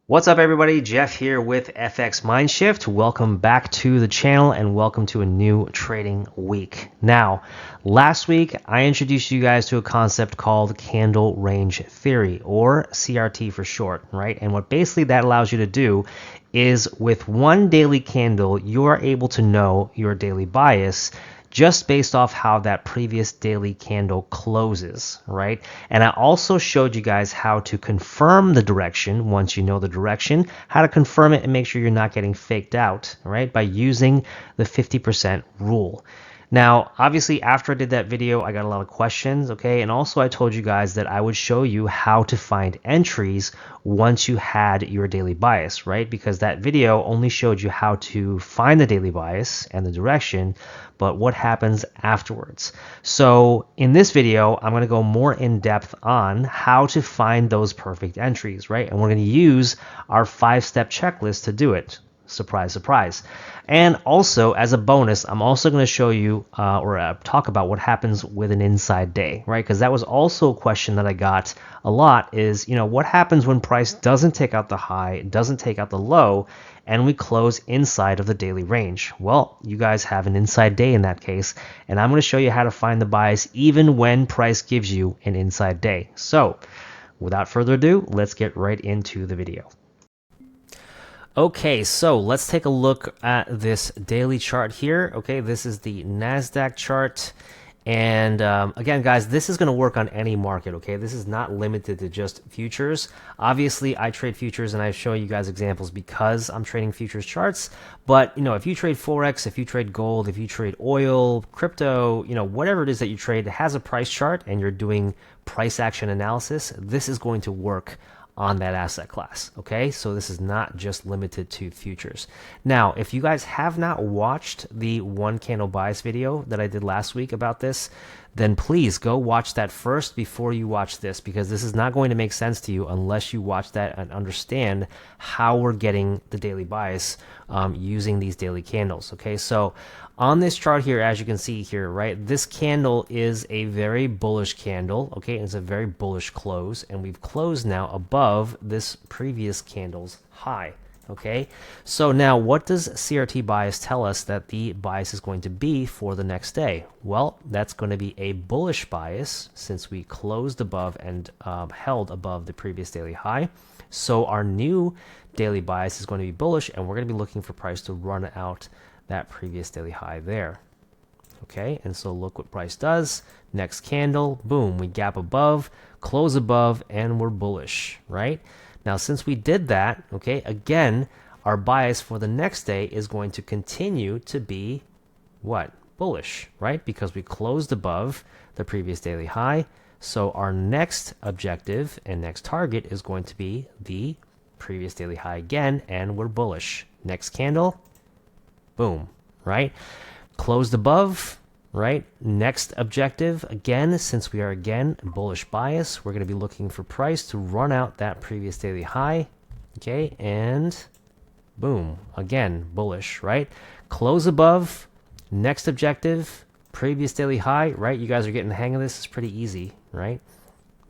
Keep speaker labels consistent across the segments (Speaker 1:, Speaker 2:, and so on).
Speaker 1: What's up, everybody? Jeff here with FX MindShift. Welcome back to the channel and welcome to a new trading week. Now, last week I introduced you guys to a concept called candle range theory, or CRT for short, right? And what basically that allows you to do is with one daily candle, you are able to know your daily bias just based off how that previous daily candle closes, right? And I also showed you guys how to confirm the direction once you know the direction, how to confirm it and make sure you're not getting faked out, right? By using the 50% rule. Now, obviously, after I did that video, I got a lot of questions, okay? And also I told you guys that I would show you how to find entries once you had your daily bias, right? Because that video only showed you how to find the daily bias and the direction, but what happens afterwards. So in this video, I'm going to go more in depth on how to find those perfect entries, right? And we're going to use our 5-step checklist to do it. Surprise, surprise. And also, as a bonus, I'm also going to show you talk about what happens with an inside day, right? Because that was also a question that I got a lot is, what happens when price doesn't take out the high, doesn't take out the low, and we close inside of the daily range? Well, you guys have an inside day in that case, and I'm going to show you how to find the bias even when price gives you an inside day. So, without further ado, let's get right into the video. Okay, so let's take a look at this daily chart here. Okay, this is the NASDAQ chart. And again, guys, this is going to work on any market, okay? This is not limited to just futures. Obviously, I trade futures and I show you guys examples because I'm trading futures charts. But, if you trade Forex, if you trade gold, if you trade oil, crypto, whatever it is that you trade that has a price chart and you're doing price action analysis, this is going to work on that asset class, okay? So this is not just limited to futures. Now, if you guys have not watched the one candle bias video that I did last week about this, then please go watch that first before you watch this, because this is not going to make sense to you unless you watch that and understand how we're getting the daily bias using these daily candles, okay? So on this chart here, as you can see here, right, this candle is a very bullish candle, okay? It's a very bullish close, and we've closed now above this previous candle's high, okay? So now what does CRT bias tell us that the bias is going to be for the next day? Well, that's going to be a bullish bias since we closed above and held above the previous daily high. So our new daily bias is going to be bullish, and we're going to be looking for price to run out that previous daily high there. Okay, and so look what price does. Next candle, boom, we gap above, close above, and we're bullish, right? Now, since we did that, okay, again, our bias for the next day is going to continue to be what? Bullish, right? Because we closed above the previous daily high. So our next objective and next target is going to be the previous daily high again, and we're bullish. Next candle, boom, right? Closed above, right? Next objective, again, since we are again bullish bias, we're going to be looking for price to run out that previous daily high, okay? And boom, again, bullish, right? Close above, next objective, previous daily high, right? You guys are getting the hang of this. It's pretty easy, right?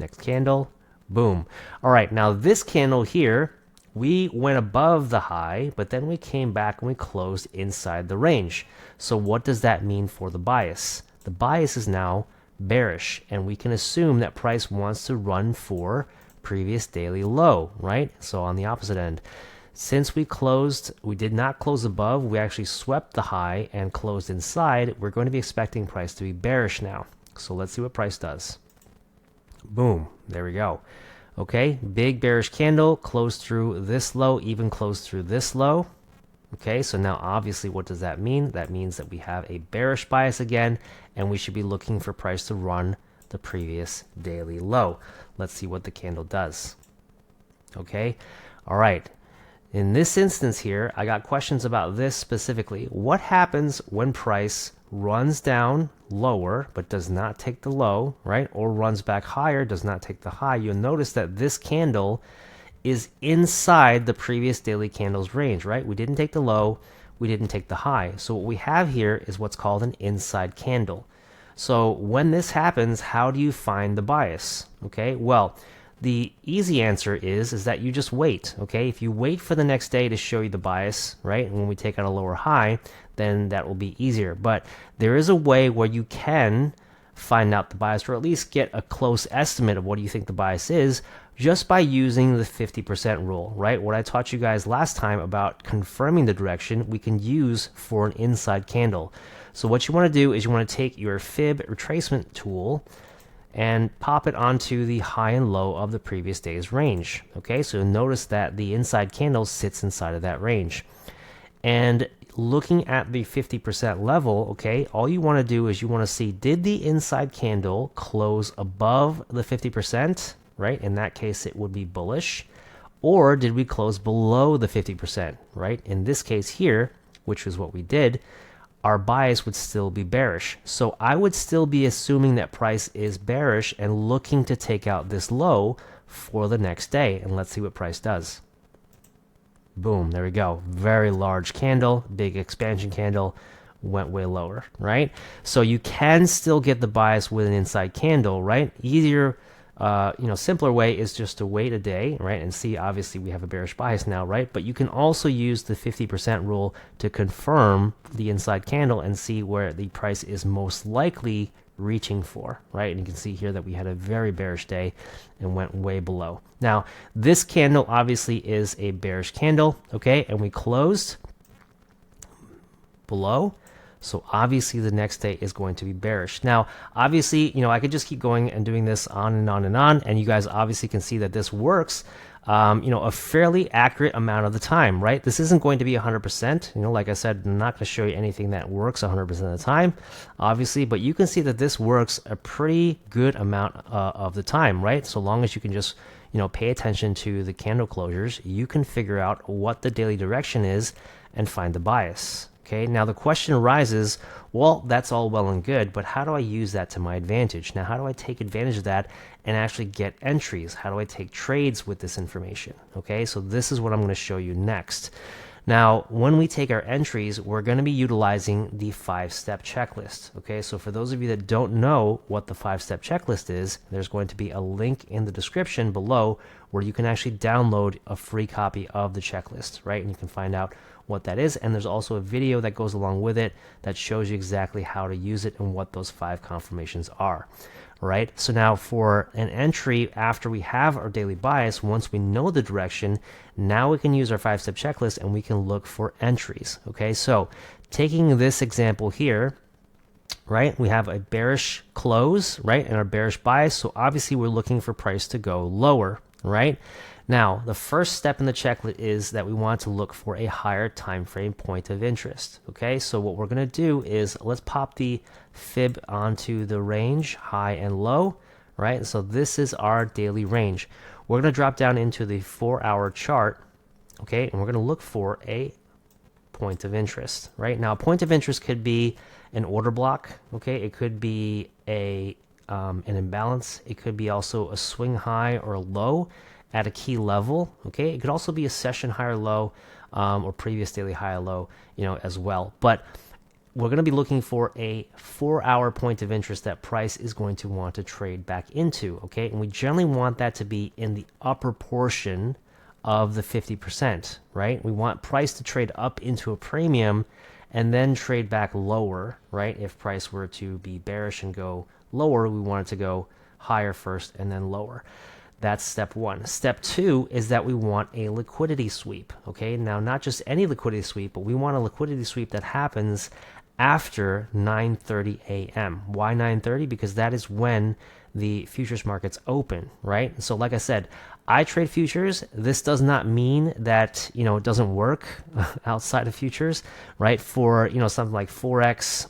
Speaker 1: Next candle, boom. All right, now this candle here, we went above the high, but then we came back and we closed inside the range. So what does that mean for the bias? The bias is now bearish, and we can assume that price wants to run for previous daily low, right? So on the opposite end, since we did not close above, we actually swept the high and closed inside, we're going to be expecting price to be bearish now. So let's see what price does. Boom, there we go. Okay, big bearish candle, closed through this low, even closed through this low. Okay, so now obviously what does that mean? That means that we have a bearish bias again, and we should be looking for price to run the previous daily low. Let's see what the candle does. Okay, all right. In this instance here, I got questions about this specifically. What happens when price runs down lower but does not take the low, right? Or runs back higher, does not take the high? You'll notice that this candle is inside the previous daily candle's range, right? We didn't take the low, we didn't take the high. So what we have here is what's called an inside candle. So when this happens, how do you find the bias? Okay, well, the easy answer is that you just wait, okay? If you wait for the next day to show you the bias, right, and when we take out a lower high, then that will be easier. But there is a way where you can find out the bias, or at least get a close estimate of what you think the bias is, just by using the 50% rule, right? What I taught you guys last time about confirming the direction, we can use for an inside candle. So what you want to do is you want to take your fib retracement tool and pop it onto the high and low of the previous day's range. Okay, so notice that the inside candle sits inside of that range. And looking at the 50% level, okay, all you want to do is you want to see, did the inside candle close above the 50%, right? In that case, it would be bullish. Or did we close below the 50%, right? In this case here, which is what we did, our bias would still be bearish. So I would still be assuming that price is bearish and looking to take out this low for the next day. And let's see what price does. Boom, there we go. Very large candle, big expansion candle, went way lower, right? So you can still get the bias with an inside candle, right? Easier, simpler way is just to wait a day, right? And see, obviously we have a bearish bias now, right? But you can also use the 50% rule to confirm the inside candle and see where the price is most likely reaching for, right? And you can see here that we had a very bearish day and went way below. Now, this candle obviously is a bearish candle, okay? And we closed below. So obviously the next day is going to be bearish. Now, obviously, I could just keep going and doing this on and on and on, and you guys obviously can see that this works, a fairly accurate amount of the time, right? This isn't going to be 100%. Like I said, I'm not going to show you anything that works 100% of the time, obviously, but you can see that this works a pretty good amount of the time, right? So long as you can just, pay attention to the candle closures, you can figure out what the daily direction is and find the bias. Okay, now the question arises, well, that's all well and good, but how do I use that to my advantage? Now, how do I take advantage of that and actually get entries? How do I take trades with this information? Okay, so this is what I'm going to show you next. Now, when we take our entries, we're going to be utilizing the 5-step checklist. Okay, so for those of you that don't know what the 5-step checklist is, there's going to be a link in the description below where you can actually download a free copy of the checklist, right? And you can find out what that is, and there's also a video that goes along with it that shows you exactly how to use it and what those 5 confirmations are. Right, so now for an entry after we have our daily bias, once we know the direction, now we can use our 5-step checklist and we can look for entries. Okay, so taking this example here, right, we have a bearish close, right, and our bearish bias, so obviously we're looking for price to go lower, right? Now, the first step in the checklist is that we want to look for a higher time frame point of interest. Okay, so what we're going to do is let's pop the fib onto the range, high and low, right? So this is our daily range. We're going to drop down into the 4-hour chart, okay, and we're going to look for a point of interest, right? Now, a point of interest could be an order block, okay? It could be an imbalance. It could be also a swing high or a low at a key level, okay? It could also be a session high or low, or previous daily high or low, as well. But we're going to be looking for a 4-hour point of interest that price is going to want to trade back into, okay? And we generally want that to be in the upper portion of the 50%, right? We want price to trade up into a premium and then trade back lower, right? If price were to be bearish and go lower, we want it to go higher first and then lower. That's step 1. Step 2 is that we want a liquidity sweep. Okay, now not just any liquidity sweep, but we want a liquidity sweep that happens after 9:30 a.m. Why 9:30? Because that is when the futures markets open, right? So like I said, I trade futures. This does not mean that, it doesn't work outside of futures, right? For, something like Forex,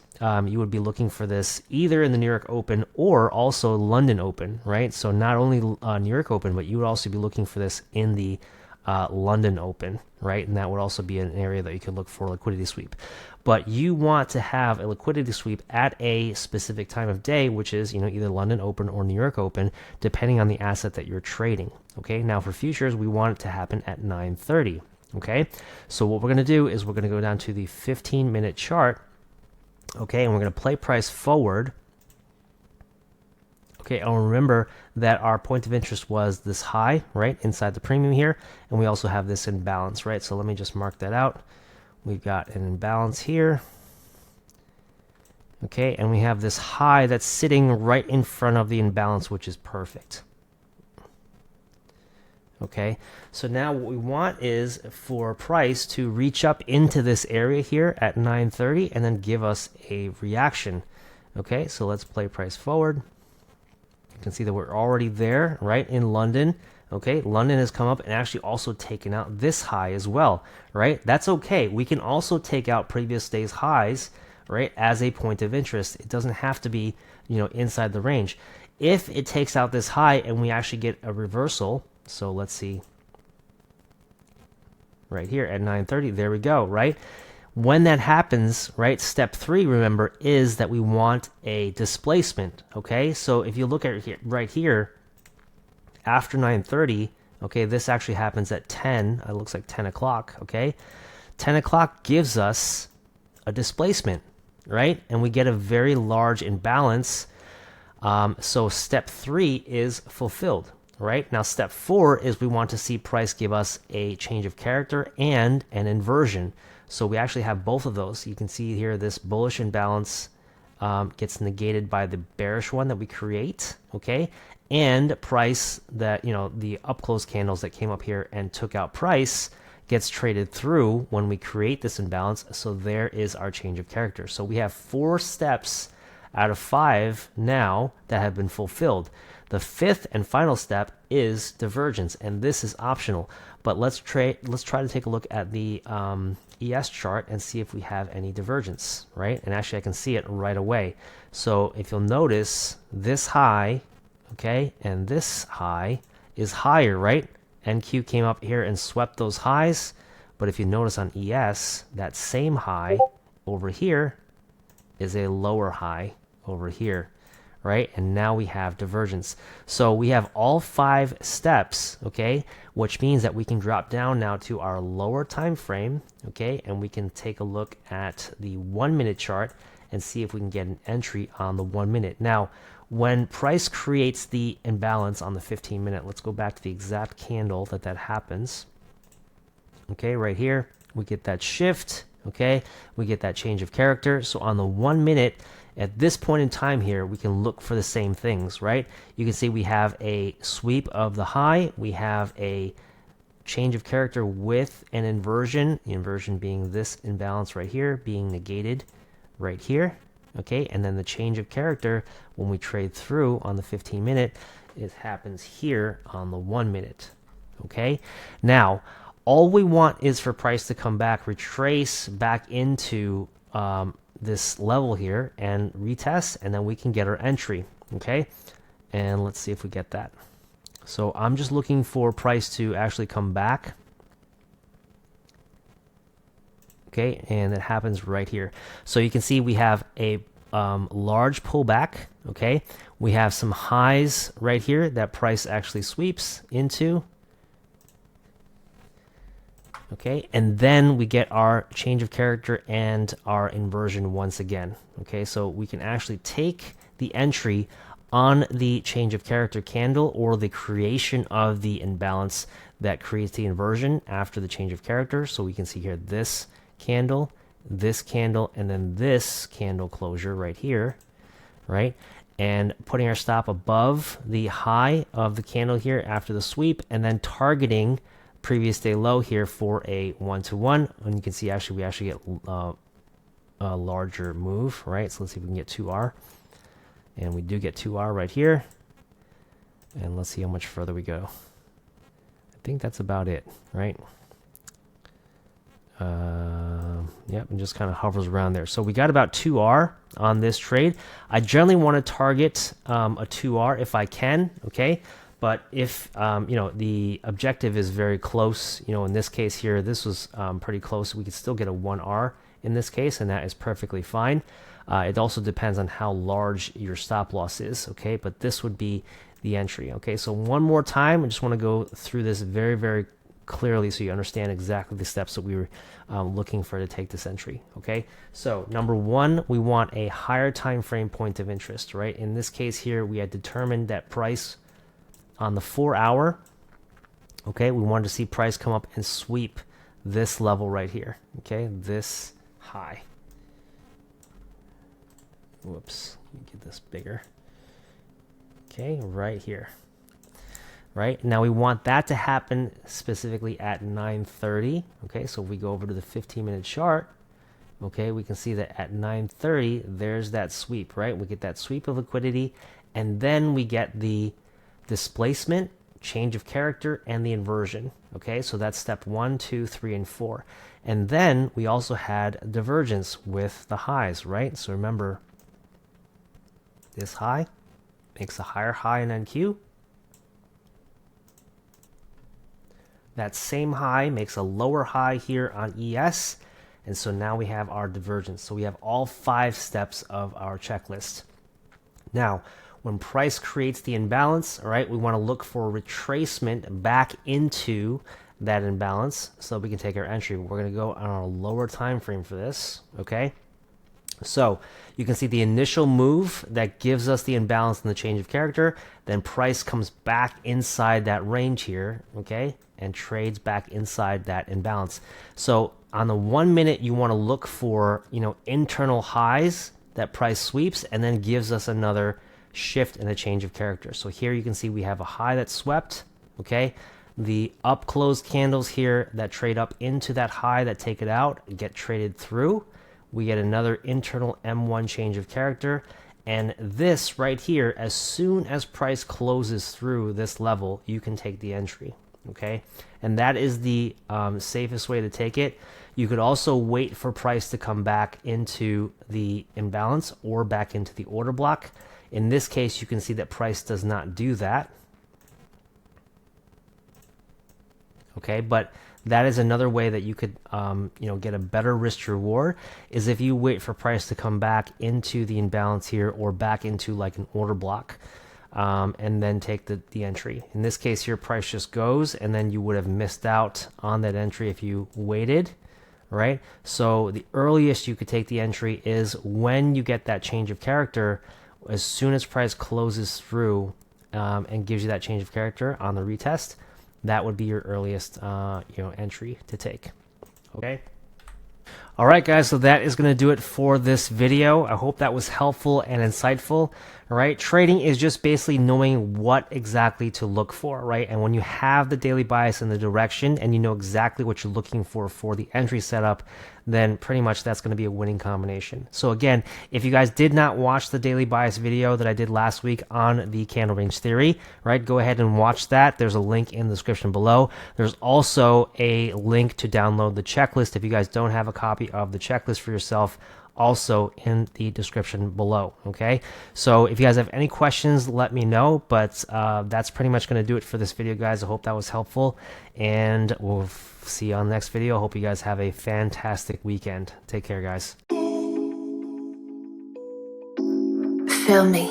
Speaker 1: you would be looking for this either in the New York Open or also London Open, right? So not only New York Open, but you would also be looking for this in the London Open, right? And that would also be an area that you could look for a liquidity sweep. But you want to have a liquidity sweep at a specific time of day, which is, either London Open or New York Open, depending on the asset that you're trading. Okay, now for futures, we want it to happen at 9:30. Okay, so what we're going to do is we're going to go down to the 15-minute chart. Okay, and we're going to play price forward. Okay, and remember that our point of interest was this high, right, inside the premium here, and we also have this imbalance, right? So let me just mark that out. We've got an imbalance here. Okay, and we have this high that's sitting right in front of the imbalance, which is perfect. Okay, so now what we want is for price to reach up into this area here at 930 and then give us a reaction. Okay, so let's play price forward. You can see that we're already there, right, in London. Okay, London has come up and actually also taken out this high as well, right? That's okay. We can also take out previous day's highs, right, as a point of interest. It doesn't have to be, inside the range. If it takes out this high and we actually get a reversal, so let's see, right here at 930, there we go, right? When that happens, right, step 3, remember, is that we want a displacement, okay? So if you look at it right here, after 930, okay, this actually happens at 10, it looks like 10 o'clock, okay? 10 o'clock gives us a displacement, right? And we get a very large imbalance. So step 3 is fulfilled, right? Now step 4 is we want to see price give us a change of character and an inversion. So we actually have both of those. You can see here this bullish imbalance gets negated by the bearish one that we create, okay? And price that, the up close candles that came up here and took out price gets traded through when we create this imbalance. So there is our change of character. So we have 4 steps out of 5 now that have been fulfilled. The 5th and final step is divergence, and this is optional. But let's try to take a look at the ES chart and see if we have any divergence, right? And actually I can see it right away. So if you'll notice, this high, okay, and this high is higher, right? NQ came up here and swept those highs, but if you notice on ES, that same high over here is a lower high over here, right? And now we have divergence. So we have all 5 steps, okay, which means that we can drop down now to our lower time frame, okay, and we can take a look at the 1-minute chart and see if we can get an entry on the 1 minute. Now, when price creates the imbalance on the 15-minute, let's go back to the exact candle that happens. Okay, right here, we get that shift, okay, we get that change of character. So on the 1 minute, at this point in time here, we can look for the same things, right? You can see we have a sweep of the high, we have a change of character with an inversion, the inversion being this imbalance right here, being negated right here, okay? And then the change of character, when we trade through on the 15-minute, it happens here on the 1 minute, okay? Now, all we want is for price to come back, retrace back into this level here and retest, and then we can get our entry, okay? And let's see if we get that. So I'm just looking for price to actually come back, okay? And it happens right here. So you can see we have a large pullback, okay? We have some highs right here that price actually sweeps into, okay, and then we get our change of character and our inversion once again, okay? So we can actually take the entry on the change of character candle or the creation of the imbalance that creates the inversion after the change of character. So we can see here this candle, and then this candle closure right here, right? And putting our stop above the high of the candle here after the sweep, and then targeting previous day low here for a 1-to-1. And you can see actually we actually get a larger move, right? So let's see if we can get 2R. And we do get 2R right here. And let's see how much further we go. I think that's about it, right? Yep, and just kind of hovers around there. So we got about 2R on this trade. I generally want to target a 2R if I can, okay? But if, the objective is very close, in this case here, this was pretty close. We could still get a 1R in this case, and that is perfectly fine. It also depends on how large your stop loss is, okay? But this would be the entry, okay? So one more time, I just want to go through this very, very clearly so you understand exactly the steps that we were looking for to take this entry. Okay, so number one, we want a higher time frame point of interest, right? In this case here, we had determined that price on the 4-hour, okay, we wanted to see price come up and sweep this level right here, okay, this high. Whoops, let me get this bigger. Okay, right here. Right, now we want that to happen specifically at 9:30. Okay, so if we go over to the 15-minute chart, okay, we can see that at 9:30 there's that sweep, right? We get that sweep of liquidity, and then we get the displacement, change of character, and the inversion. Okay, so that's step 1, 2, 3, and 4. And then we also had divergence with the highs, right? So remember, this high makes a higher high in NQ. That same high makes a lower high here on ES, and so now we have our divergence. So we have all 5 steps of our checklist. Now, when price creates the imbalance, all right, we want to look for retracement back into that imbalance so we can take our entry. We're going to go on a lower time frame for this, okay? So you can see the initial move that gives us the imbalance in the change of character, then price comes back inside that range here, okay, and trades back inside that imbalance. So on the 1 minute, you want to look for, internal highs that price sweeps and then gives us another shift in the change of character. So here you can see we have a high that swept, okay, the up closed candles here that trade up into that high that take it out get traded through. We get another internal M1 change of character, and this right here, as soon as price closes through this level, you can take the entry, okay? And that is the safest way to take it. You could also wait for price to come back into the imbalance or back into the order block. In this case, you can see that price does not do that, okay? But that is another way that you could, get a better risk to reward, is if you wait for price to come back into the imbalance here or back into like an order block, and then take the entry. In this case here, price just goes, and then you would have missed out on that entry if you waited, right? So the earliest you could take the entry is when you get that change of character, as soon as price closes through and gives you that change of character on the retest. That would be your earliest entry to take. Okay. All right, guys, so that is going to do it for this video. I hope that was helpful and insightful. All right, trading is just basically knowing what exactly to look for, right? And when you have the daily bias in the direction and you know exactly what you're looking for the entry setup, then pretty much that's going to be a winning combination. So again, if you guys did not watch the daily bias video that I did last week on the candle range theory, right, go ahead and watch that. There's a link in the description below. There's also a link to download the checklist if you guys don't have a copy of the checklist for yourself, also in the description below. Okay, so if you guys have any questions, let me know, but that's pretty much going to do it for this video, guys. I hope that was helpful, and we'll see you on the next video. I hope you guys have a fantastic weekend. Take care, guys.
Speaker 2: Feel me.